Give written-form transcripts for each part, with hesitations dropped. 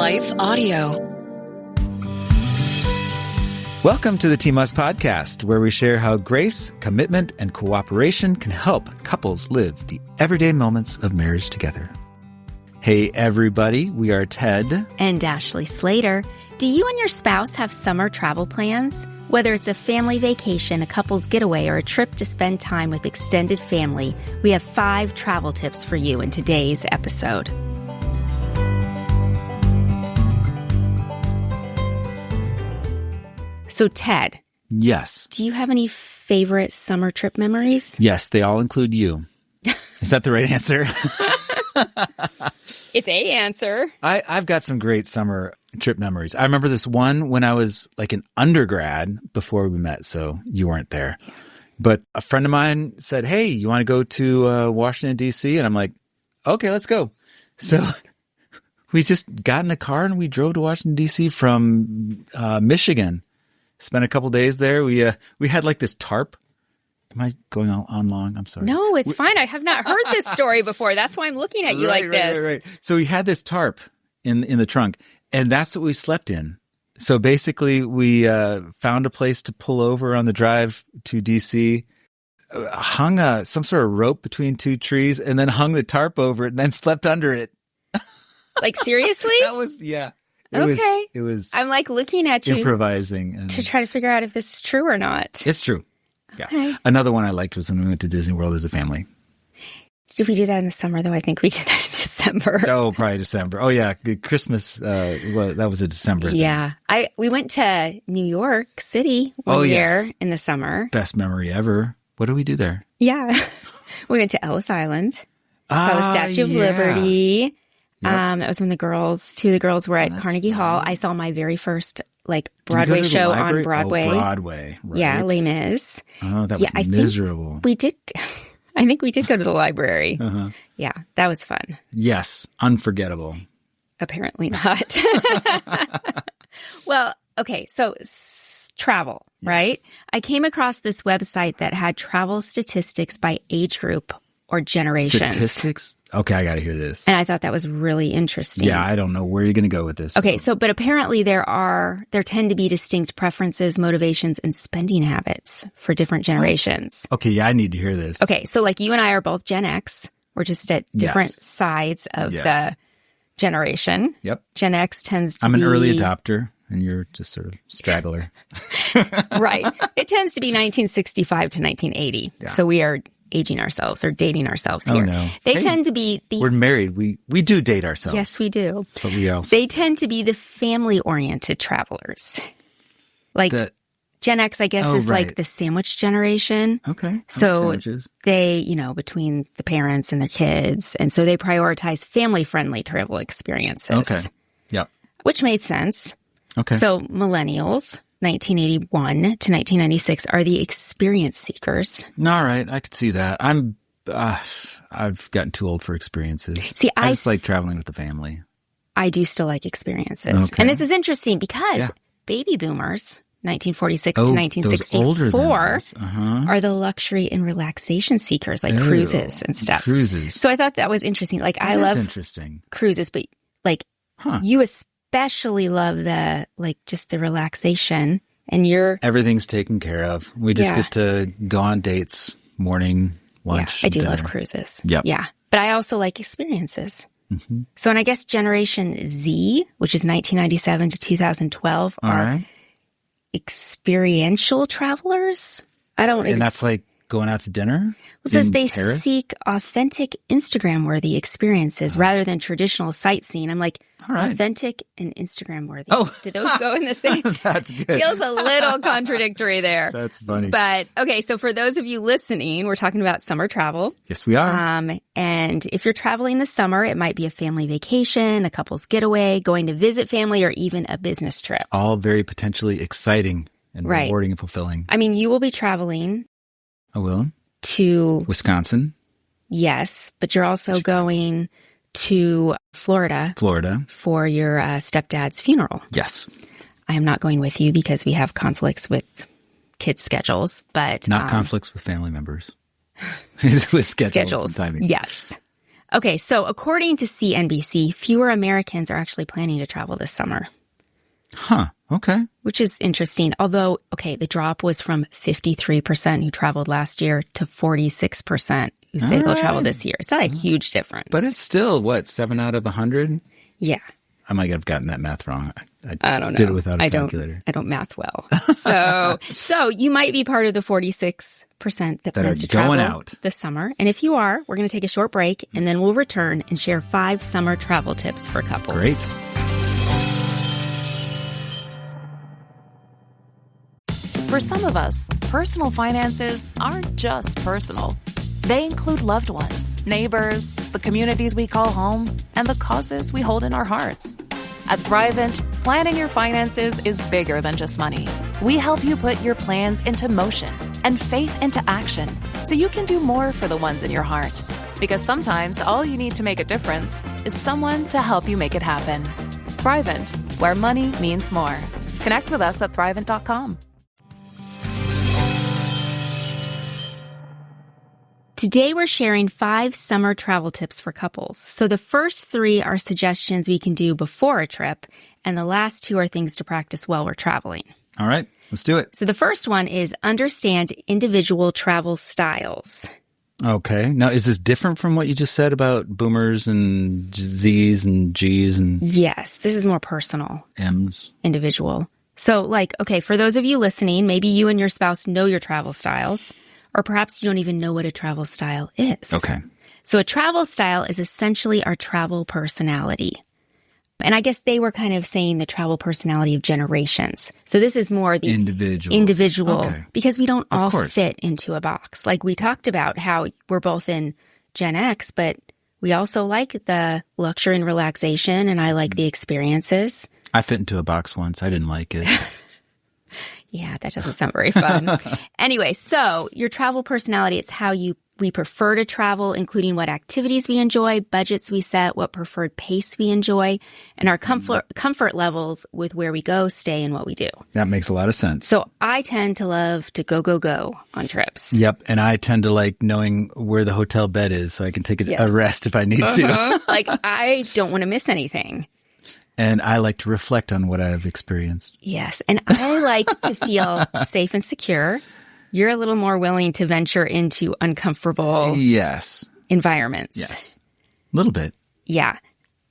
Life Audio. Welcome to the TMUS podcast, where we share how grace, commitment, and cooperation can help couples live the everyday moments of marriage together. Hey, everybody. We are Ted and Ashley Slater. Do you and your spouse have summer travel plans? Whether it's a family vacation, a couple's getaway, or a trip to spend time with extended family, we have 5 travel tips for you in today's episode. So, Ted. Yes. Do you have any favorite summer trip memories? Yes, they all include you. Is that the right answer? It's a answer. I've got some great summer trip memories. I remember this one when I was like an undergrad before we met, so you weren't there. But a friend of mine said, hey, you want to go to Washington, D.C.? And I'm like, okay, let's go. So we just got in a car and we drove to Washington, D.C. from Michigan. Spent a couple days there. We had like this tarp. Am I going on long? I'm sorry. No, it's fine. I have not heard this story before. That's why I'm looking at you like this. Right. So we had this tarp in the trunk, and that's what we slept in. So basically, we found a place to pull over on the drive to D.C., hung some sort of rope between 2 trees, and then hung the tarp over it, and then slept under it. Like, seriously? That was, yeah. It was. I'm like looking at you. Improvising. To try to figure out if this is true or not. It's true. Yeah. Okay. Another one I liked was when we went to Disney World as a family. Did we do that in the summer, though? I think we did that in December. Oh, probably December. Oh, yeah. Christmas, that was a December thing. Yeah. We went to New York City one year in the summer. Best memory ever. What did we do there? Yeah. We went to Ellis Island. Saw the Statue of Liberty. Yep. That was when 2 of the girls were at Carnegie Hall. I saw my very first Broadway show on Broadway. Oh, Broadway, right. Yeah, Les Mis. Oh, that was miserable. I think we did go to the library. Uh-huh. Yeah, that was fun. Yes, unforgettable. Apparently not. Well, okay, so travel, right? Yes. I came across this website that had travel statistics by age group or generations. Statistics? Okay, I got to hear this. And I thought that was really interesting. Yeah, I don't know where you're going to go with this. Okay, but apparently there tend to be distinct preferences, motivations, and spending habits for different generations. Okay, yeah, I need to hear this. Okay, so like you and I are both Gen X. We're just at different sides of the generation. Yep. Gen X tends to I'm be... an early adopter, and you're just sort of straggler. Right. It tends to be 1965 to 1980. Yeah. So we are aging ourselves or dating ourselves here. Oh, no. They tend to be we're married. We do date ourselves. Yes, we do. But we also... They tend to be the family-oriented travelers. Like Gen X, I guess, is like the sandwich generation. Okay. So they, between the parents and their kids, and so they prioritize family-friendly travel experiences. Okay. Yep. Which made sense. Okay. So millennials, 1981 to 1996, are the experience seekers. All right, I could see that. I've gotten too old for experiences. See, I just like traveling with the family. I do still like experiences. Okay. And this is interesting because baby boomers, 1946 to 1964, are the luxury and relaxation seekers, like cruises and stuff. Cruises. So I thought that was interesting. Like, I love cruises, but you especially love the just the relaxation, and everything's taken care of. We just get to go on dates, morning, lunch. Yeah, I do love cruises. Yep. Yeah, but I also like experiences. Mm-hmm. So, and I guess Generation Z, which is 1997 to 2012, are experiential travelers. And that's like going out to dinner? It says they seek authentic Instagram-worthy experiences rather than traditional sightseeing. I'm like, authentic and Instagram-worthy. Oh. Do those go in the same? That's good. Feels a little contradictory there. That's funny. But, okay, so for those of you listening, we're talking about summer travel. Yes, we are. And if you're traveling this summer, it might be a family vacation, a couple's getaway, going to visit family, or even a business trip. All very potentially exciting and rewarding and fulfilling. I mean, you will be traveling. I will. To Wisconsin. Yes, but you're also going to Florida. For your stepdad's funeral. Yes. I am not going with you because we have conflicts with kids' schedules, but... Not conflicts with family members. With schedules and timings. Yes. Okay, so according to CNBC, fewer Americans are actually planning to travel this summer. Huh. Okay. Which is interesting. Although, okay, the drop was from 53% who traveled last year to 46% who say they'll travel this year. It's not a huge difference. But it's still, what, 7 out of 100? Yeah. I might have gotten that math wrong. I don't know. Did it without a calculator. I don't math well. So you might be part of the 46% that plans to travel out this summer. And if you are, we're going to take a short break, and then we'll return and share 5 summer travel tips for couples. Great. For some of us, personal finances aren't just personal. They include loved ones, neighbors, the communities we call home, and the causes we hold in our hearts. At Thrivent, planning your finances is bigger than just money. We help you put your plans into motion and faith into action so you can do more for the ones in your heart. Because sometimes all you need to make a difference is someone to help you make it happen. Thrivent, where money means more. Connect with us at Thrivent.com. Today, we're sharing 5 summer travel tips for couples. So the first 3 are suggestions we can do before a trip, and the last 2 are things to practice while we're traveling. All right, let's do it. So the first one is understand individual travel styles. Okay. Now, is this different from what you just said about boomers and Zs and Gs and Yes, this is more personal, Ms? individual. So okay, for those of you listening, maybe you and your spouse know your travel styles. Or perhaps you don't even know what a travel style is. Okay. So a travel style is essentially our travel personality. And I guess they were kind of saying the travel personality of generations. So this is more the individual okay. Because we don't all fit into a box. Like we talked about how we're both in Gen X, but we also like the luxury and relaxation, and I like the experiences. I fit into a box once. I didn't like it. Yeah, that doesn't sound very fun. Anyway, so your travel personality, it's how we prefer to travel, including what activities we enjoy, budgets we set, what preferred pace we enjoy, and our comfort levels with where we go, stay, and what we do. That makes a lot of sense. So I tend to love to go on trips. Yep, and I tend to like knowing where the hotel bed is so I can take a rest if I need to. Like I don't want to miss anything. And I like to reflect on what I've experienced. Yes. And I like to feel safe and secure. You're a little more willing to venture into uncomfortable environments. Yes. A little bit. Yeah.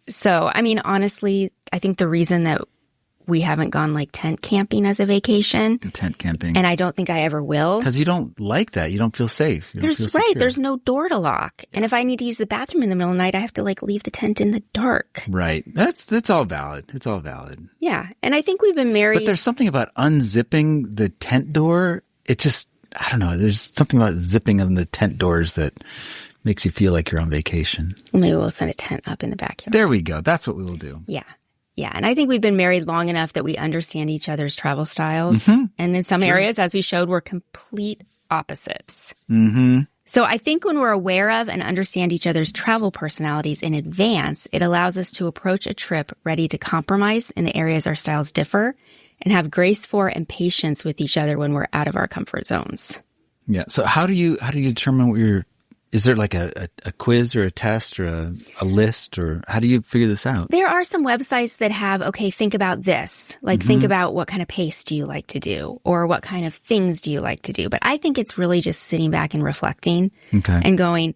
So, I mean, honestly, I think the reason that we haven't gone like tent camping as a vacation. Tent camping. And I don't think I ever will. Because you don't like that. You don't feel safe. There's no door to lock. And if I need to use the bathroom in the middle of the night, I have to like leave the tent in the dark. Right. That's all valid. It's all valid. Yeah. And I think we've been married. But there's something about unzipping the tent door. It just, I don't know. There's something about zipping on the tent doors that makes you feel like you're on vacation. Maybe we'll set a tent up in the backyard. There we go. That's what we will do. Yeah. Yeah, and I think we've been married long enough that we understand each other's travel styles. Mm-hmm. And in some areas, as we showed, we're complete opposites. Mm-hmm. So I think when we're aware of and understand each other's travel personalities in advance, it allows us to approach a trip ready to compromise in the areas our styles differ and have grace for and patience with each other when we're out of our comfort zones. Yeah. So how do you determine what is there like a quiz or a test or a list, or how do you figure this out? There are some websites that have, okay, think about this. Like think about what kind of pace do you like to do, or what kind of things do you like to do. But I think it's really just sitting back and reflecting and going,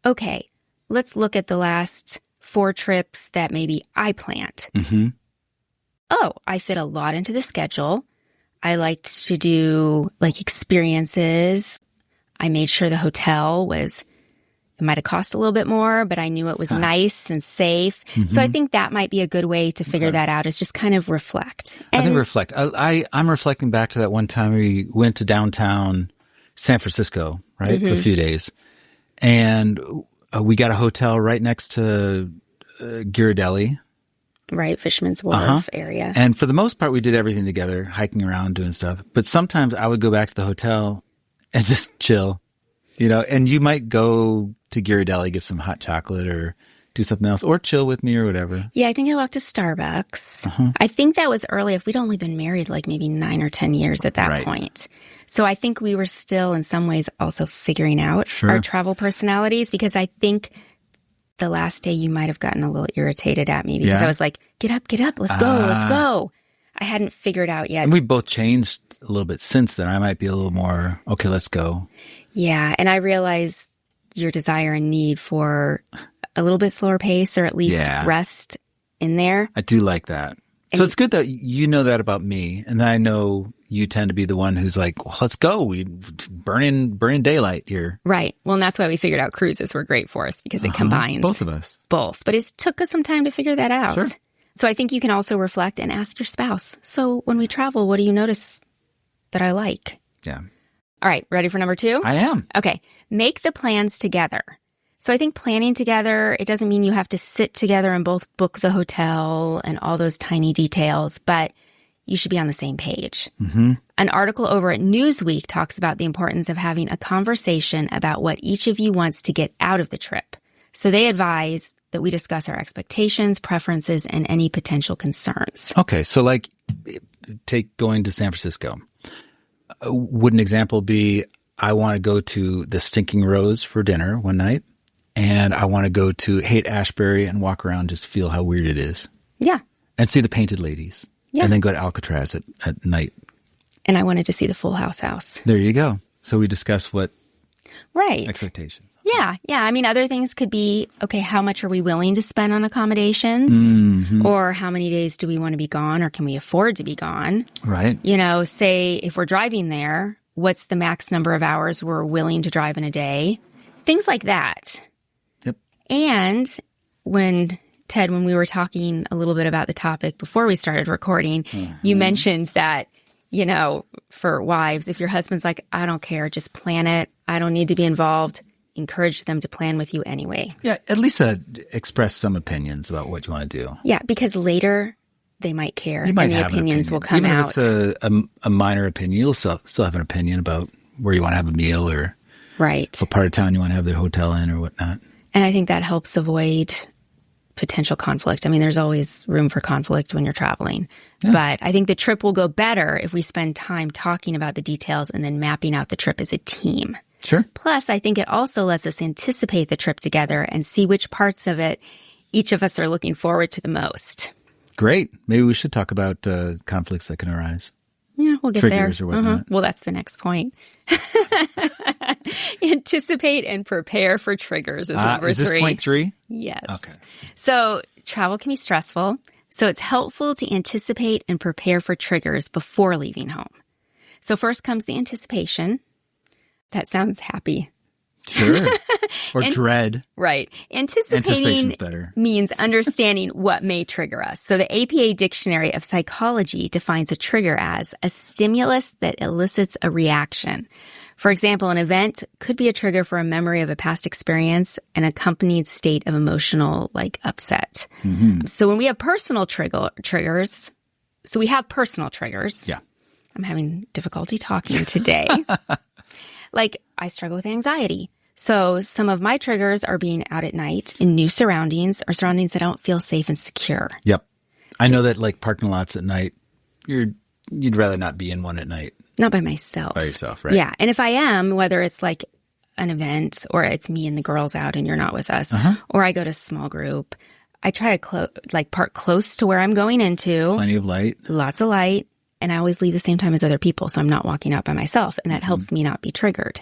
okay, let's look at the last 4 trips that maybe I planned. Mm-hmm. Oh, I fit a lot into the schedule. I liked to do like experiences. I made sure the hotel it might have cost a little bit more, but I knew it was nice and safe. Mm-hmm. So I think that might be a good way to figure that out, is just kind of reflect. I think reflect. I'm reflecting back to that one time we went to downtown San Francisco, right, for a few days. And we got a hotel right next to Ghirardelli. Right, Fisherman's Wharf area. And for the most part, we did everything together, hiking around, doing stuff. But sometimes I would go back to the hotel and just chill, and you might go to Ghirardelli, get some hot chocolate or do something else, or chill with me or whatever. Yeah, I think I walked to Starbucks. I think that was early. If we'd only been married like maybe 9 or 10 years at that point. So I think we were still in some ways also figuring out our travel personalities, because I think the last day you might have gotten a little irritated at me because Yeah? I was like, get up, let's go. I hadn't figured out yet. And we both changed a little bit since then. I might be a little more, okay, let's go. Yeah. And I realized your desire and need for a little bit slower pace or at least rest in there. I do like that. So it's good that you know that about me. And then I know you tend to be the one who's like, well, let's go. We burning daylight here. Right. Well, and that's why we figured out cruises were great for us because it combines both of us. Both. But it took us some time to figure that out. Sure. So I think you can also reflect and ask your spouse. So when we travel, what do you notice that I like? Yeah. All right. Ready for number 2? I am. Okay. Make the plans together. So I think planning together, it doesn't mean you have to sit together and both book the hotel and all those tiny details, but you should be on the same page. Mm-hmm. An article over at Newsweek talks about the importance of having a conversation about what each of you wants to get out of the trip. So they advise that we discuss our expectations, preferences, and any potential concerns. Okay. So like take going to San Francisco. Would an example be, I want to go to the Stinking Rose for dinner one night, and I want to go to Haight-Ashbury and walk around, just feel how weird it is. Yeah. And see the Painted Ladies. Yeah. And then go to Alcatraz at night. And I wanted to see the Full House. There you go. So we discuss what right. expectations. Yeah. Yeah. I mean, other things could be, okay, how much are we willing to spend on accommodations? Mm-hmm. Or how many days do we want to be gone, or can we afford to be gone? Right. You know, say if we're driving there, what's the max number of hours we're willing to drive in a day? Things like that. Yep. And when we were talking a little bit about the topic before we started recording, you mentioned that, you know, for wives, if your husband's like, I don't care, just plan it, I don't need to be involved, encourage them to plan with you anyway. Yeah, at least express some opinions about what you want to do. Yeah, because later they might care You might and the have opinions an opinion. will come Even out. if it's a minor opinion, you'll still have an opinion about where you want to have a meal or right. what part of town you want to have the hotel in or whatnot. And I think that helps avoid potential conflict. I mean, there's always room for conflict when you're traveling. Yeah. But I think the trip will go better if we spend time talking about the details and then mapping out the trip as a team. Sure. Plus, I think it also lets us anticipate the trip together and see which parts of it each of us are looking forward to the most. Great. Maybe we should talk about conflicts that can arise. Yeah, we'll get Triggers there. or whatnot. Well, that's the next point. Anticipate and prepare for triggers is number 3. Is this point 3? Yes. Okay. So travel can be stressful. So it's helpful to anticipate and prepare for triggers before leaving home. So first comes the anticipation. That sounds happy. Sure. Or dread. Right. Anticipation's better. Means understanding what may trigger us. So the APA Dictionary of Psychology defines a trigger as a stimulus that elicits a reaction. For example, an event could be a trigger for a memory of a past experience, an accompanied state of emotional, upset. Mm-hmm. So when we have personal triggers, so we have personal triggers. Yeah. I'm having difficulty talking today. I struggle with anxiety. So some of my triggers are being out at night in new surroundings or surroundings that don't feel safe and secure. Yep. I know that parking lots at night, you'd rather not be in one at night. Not by myself. By yourself, right? Yeah. And if I am, whether it's an event or it's me and the girls out and you're not with us, or I go to a small group, I try to park close to where I'm going into. Plenty of light. Lots of light. And I always leave the same time as other people, so I'm not walking out by myself. And that helps me not be triggered.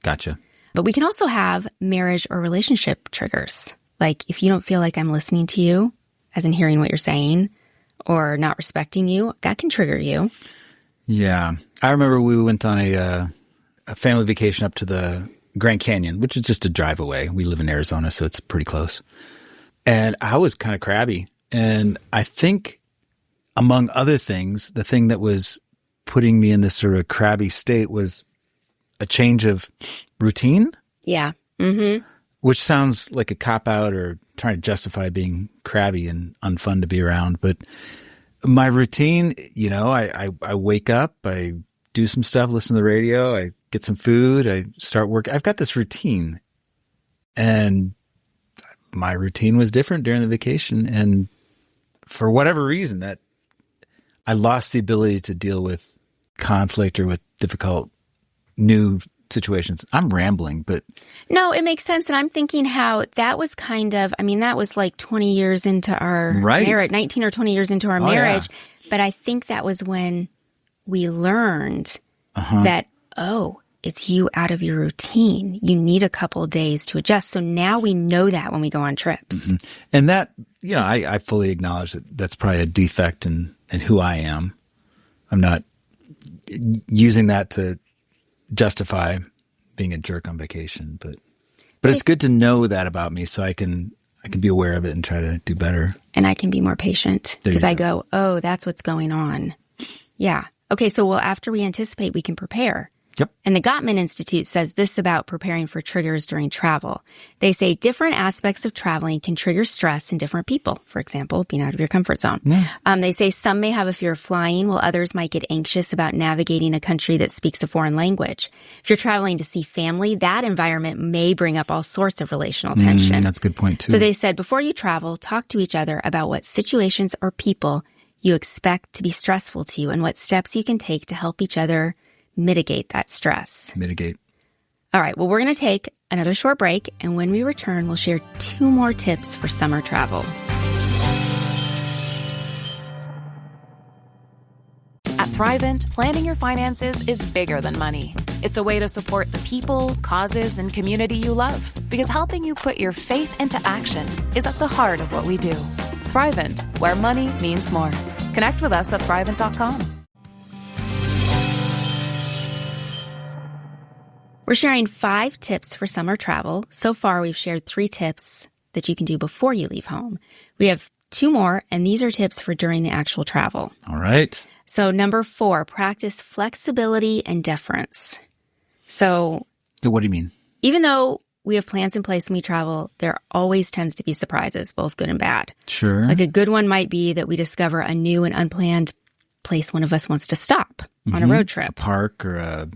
Gotcha. But we can also have marriage or relationship triggers. If you don't feel like I'm listening to you, as in hearing what you're saying, or not respecting you, that can trigger you. Yeah. I remember we went on a family vacation up to the Grand Canyon, which is just a drive away. We live in Arizona, so it's pretty close. And I was kind of crabby. And I think, among other things, the thing that was putting me in this sort of crabby state was a change of routine. Yeah. Mm-hmm. Which sounds like a cop-out or trying to justify being crabby and unfun to be around. But my routine, I wake up, I do some stuff, listen to the radio, I get some food, I start work. I've got this routine. And my routine was different during the vacation. And for whatever reason, that I lost the ability to deal with conflict or with difficult new situations. I'm rambling, but No, it makes sense. And I'm thinking how that was that was like 20 years into our marriage, 19 or 20 years into our marriage. Yeah. But I think that was when we learned that, it's you out of your routine. You need a couple of days to adjust. So now we know that when we go on trips. Mm-hmm. And that, I fully acknowledge that that's probably a defect in who I am. I'm not using that to justify being a jerk on vacation, but it's good to know that about me so I can be aware of it and try to do better. And I can be more patient because I go, oh, that's what's going on. Yeah. Okay. So, after we anticipate, we can prepare. Yep. And the Gottman Institute says this about preparing for triggers during travel. They say different aspects of traveling can trigger stress in different people. For example, being out of your comfort zone. Yeah. They say some may have a fear of flying, while others might get anxious about navigating a country that speaks a foreign language. If you're traveling to see family, that environment may bring up all sorts of relational tension. That's a good point, too. So they said before you travel, talk to each other about what situations or people you expect to be stressful to you and what steps you can take to help each other mitigate that stress. All right. Well, we're going to take another short break. And when we return, we'll share 2 more tips for summer travel. At Thrivent, planning your finances is bigger than money. It's a way to support the people, causes, and community you love. Because helping you put your faith into action is at the heart of what we do. Thrivent, where money means more. Connect with us at Thrivent.com. We're sharing 5 tips for summer travel. So far, we've shared 3 tips that you can do before you leave home. We have 2 more, and these are tips for during the actual travel. All right. So number 4, practice flexibility and deference. So what do you mean? Even though we have plans in place when we travel, there always tends to be surprises, both good and bad. Sure. Like a good one might be that we discover a new and unplanned place one of us wants to stop on a road trip. A park or a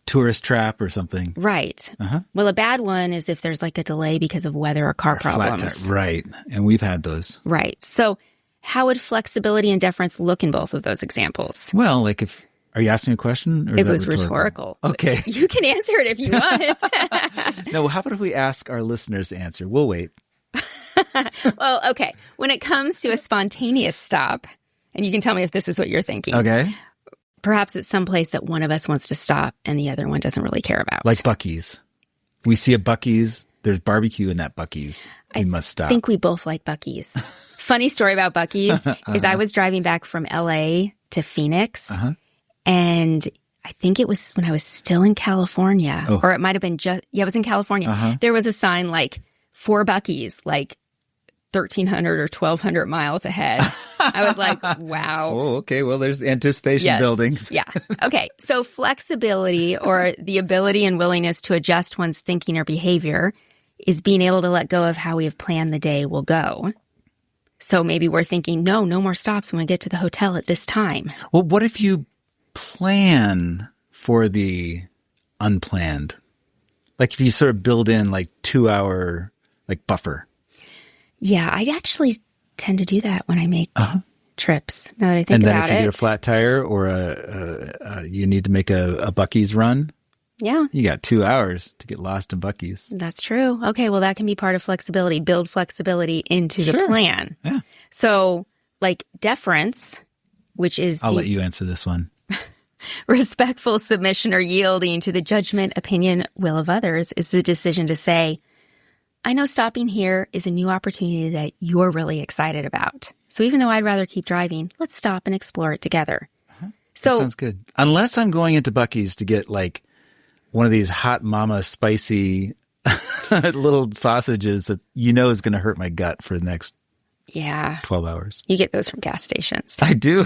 tourist trap or something. Right. Well, a bad one is if there's like a delay because of weather or car problems. Right. And we've had those. Right. So how would flexibility and deference look in both of those examples? Well, are you asking a question? Or it was rhetorical. Okay. You can answer it if you want. No, how about if we ask our listeners to answer? We'll wait. Well, okay. When it comes to a spontaneous stop, and you can tell me if this is what you're thinking. Okay. Perhaps it's someplace that one of us wants to stop and the other one doesn't really care about. Like Buc-ee's. We see a Buc-ee's. There's barbecue in that Buc-ee's. We must stop. I think we both like Buc-ee's. Funny story about Buc-ee's is I was driving back from LA to Phoenix. And I think it was when I was still in California. Or it might have been it was in California. There was a sign like 4 Buc-ee's, like 1,300 or 1,200 miles ahead. I was like, wow. Oh, okay. Well, there's anticipation building. Yeah. Okay. So flexibility or the ability and willingness to adjust one's thinking or behavior is being able to let go of how we have planned the day will go. So maybe we're thinking, no more stops when we get to the hotel at this time. Well, what if you plan for the unplanned? Like if you sort of build in like 2-hour like buffer. Yeah, I actually tend to do that when I make trips. Now that I think about it. And then if you get a flat tire or you need to make a Buc-ee's run, you got 2 hours to get lost in Buc-ee's. That's true. Okay, well that can be part of flexibility. Build flexibility into the plan. Yeah. So like deference, which is I'll let you answer this one. Respectful submission or yielding to the judgment, opinion, will of others is the decision to say, I know stopping here is a new opportunity that you're really excited about. So even though I'd rather keep driving, let's stop and explore it together. So that sounds good. Unless I'm going into Buc-ee's to get like one of these hot mama spicy little sausages that is going to hurt my gut for the next 12 hours. You get those from gas stations. I do.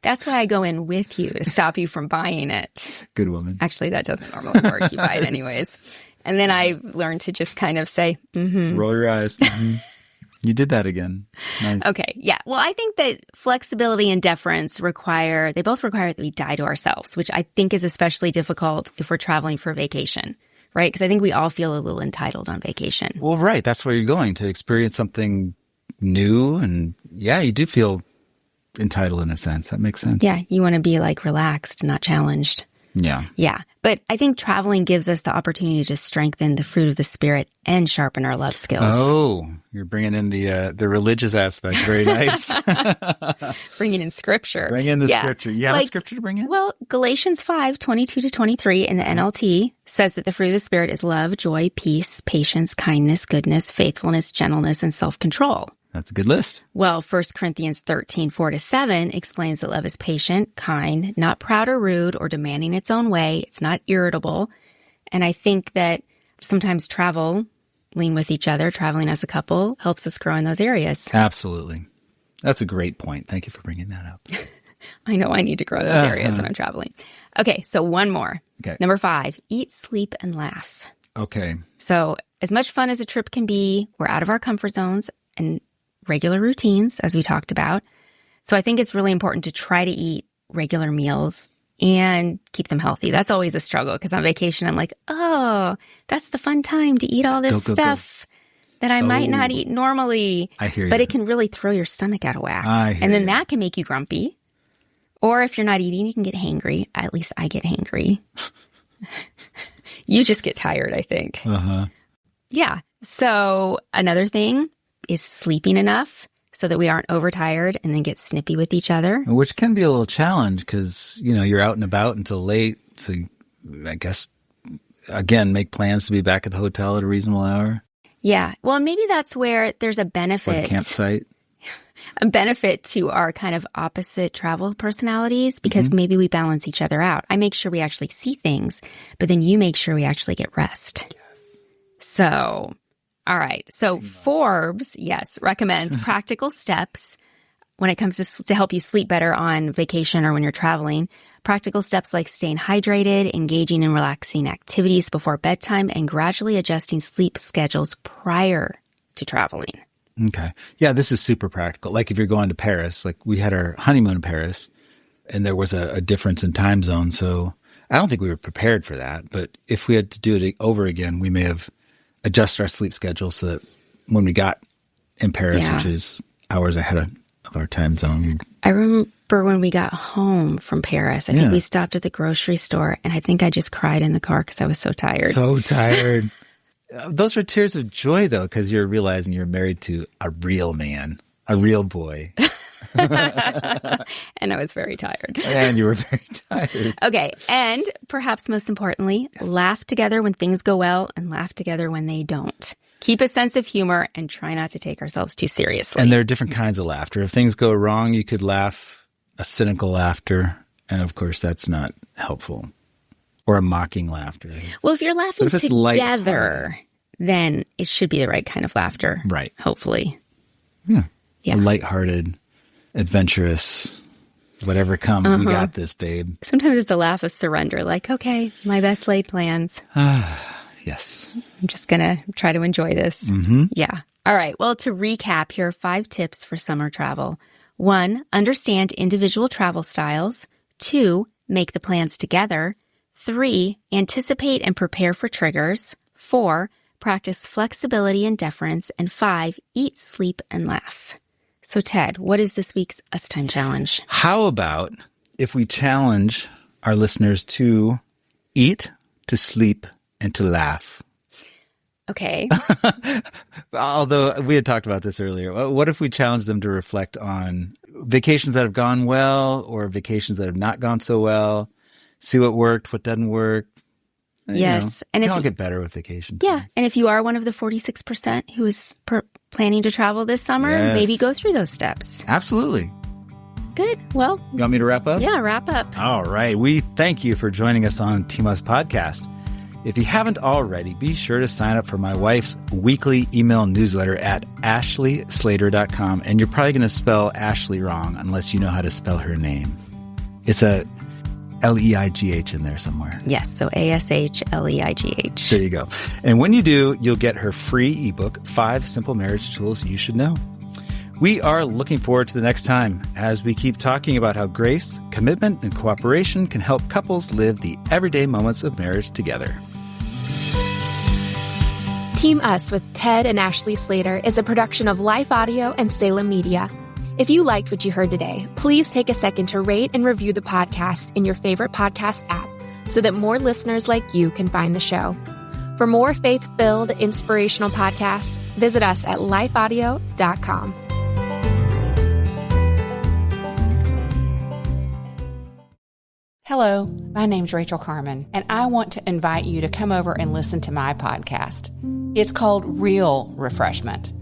That's why I go in with you to stop you from buying it. Good woman. Actually, that doesn't normally work. You buy it anyways. And then I learned to just kind of say, roll your eyes. You did that again. Nice. Okay. Yeah. Well, I think that flexibility and deference they both require that we die to ourselves, which I think is especially difficult if we're traveling for vacation, right? Because I think we all feel a little entitled on vacation. Well, right. That's where you're going to experience something new. And you do feel entitled in a sense. That makes sense. Yeah. You want to be like relaxed, not challenged. Yeah. Yeah. But I think traveling gives us the opportunity to strengthen the fruit of the Spirit and sharpen our love skills. Oh, you're bringing in the religious aspect. Very nice. Bringing in scripture. Bring in the scripture. You have a scripture to bring in? Well, Galatians 5:22-23 in the NLT says that the fruit of the Spirit is love, joy, peace, patience, kindness, goodness, faithfulness, gentleness, and self-control. That's a good list. Well, 1 Corinthians 13:4-7 explains that love is patient, kind, not proud or rude or demanding its own way. It's not irritable. And I think that sometimes traveling with each other, traveling as a couple, helps us grow in those areas. Absolutely. That's a great point. Thank you for bringing that up. I know I need to grow those areas when I'm traveling. Okay, so one more. Okay. Number 5, eat, sleep, and laugh. Okay. So as much fun as a trip can be, we're out of our comfort zones and regular routines, as we talked about. So I think it's really important to try to eat regular meals and keep them healthy. That's always a struggle because on vacation, I'm like, oh, that's the fun time to eat all this stuff that I might not eat normally. I hear you. But it can really throw your stomach out of whack. And then that can make you grumpy. Or if you're not eating, you can get hangry. At least I get hangry. You just get tired, I think. Yeah. So another thing is sleeping enough so that we aren't overtired and then get snippy with each other. Which can be a little challenge because, you're out and about until late. So I guess, again, make plans to be back at the hotel at a reasonable hour. Yeah. Well, maybe that's where there's a benefit. Or a campsite. A benefit to our kind of opposite travel personalities because maybe we balance each other out. I make sure we actually see things, but then you make sure we actually get rest. Yes. So, all right. So Forbes, recommends practical steps when it comes to help you sleep better on vacation or when you're traveling. Practical steps like staying hydrated, engaging in relaxing activities before bedtime, and gradually adjusting sleep schedules prior to traveling. Okay. Yeah, this is super practical. Like if you're going to Paris, like we had our honeymoon in Paris and there was a difference in time zone. So I don't think we were prepared for that. But if we had to do it over again, we may have adjusted our sleep schedule so that when we got in Paris, which is hours ahead of our time zone. I remember when we got home from Paris, I think we stopped at the grocery store and I think I just cried in the car because I was so tired. So tired. Those were tears of joy, though, because you're realizing you're married to a real man, a real boy. And I was very tired. And you were very tired. Okay. And perhaps most importantly, laugh together when things go well and laugh together when they don't. Keep a sense of humor and try not to take ourselves too seriously. And there are different kinds of laughter. If things go wrong, you could laugh a cynical laughter. And of course, that's not helpful. Or a mocking laughter. Well, if you're laughing together, then it should be the right kind of laughter. Right. Hopefully. Yeah. A lighthearted, adventurous, whatever comes, we got this, babe. Sometimes it's a laugh of surrender, like, okay, my best laid plans. Yes. I'm just going to try to enjoy this. Yeah. All right. Well, to recap, here are 5 tips for summer travel. 1, understand individual travel styles. 2, make the plans together. 3, anticipate and prepare for triggers. 4, practice flexibility and deference. And 5, eat, sleep, and laugh. So, Ted, what is this week's Us Time Challenge? How about if we challenge our listeners to eat, to sleep, and to laugh? Okay. Although we had talked about this earlier. What if we challenge them to reflect on vacations that have gone well or vacations that have not gone so well? See what worked, what doesn't work. Yes. And if you get better with vacation. Yeah. And if you are one of the 46% who is planning to travel this summer, maybe go through those steps. Absolutely. Good. Well, you want me to wrap up? Yeah, wrap up. All right. We thank you for joining us on Team Us Podcast. If you haven't already, be sure to sign up for my wife's weekly email newsletter at ashleyslater.com. And you're probably going to spell Ashley wrong unless you know how to spell her name. It's a Leigh in there somewhere. Yes, so ASHLEIGH. There you go. And when you do, you'll get her free ebook, 5 Simple Marriage Tools You Should Know. We are looking forward to the next time as we keep talking about how grace, commitment, and cooperation can help couples live the everyday moments of marriage together. Team Us with Ted and Ashley Slater is a production of Life Audio and Salem Media. If you liked what you heard today, please take a second to rate and review the podcast in your favorite podcast app. so that more listeners like you can find the show. For more faith-filled, inspirational podcasts, visit us at lifeaudio.com. Hello, my name's Rachel Carmen, and I want to invite you to come over and listen to my podcast. It's called Real Refreshment.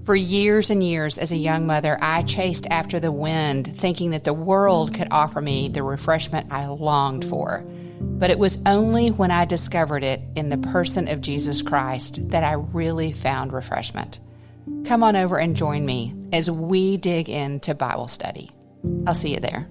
For years and years as a young mother, I chased after the wind, thinking that the world could offer me the refreshment I longed for. But it was only when I discovered it in the person of Jesus Christ that I really found refreshment. Come on over and join me as we dig into Bible study. I'll see you there.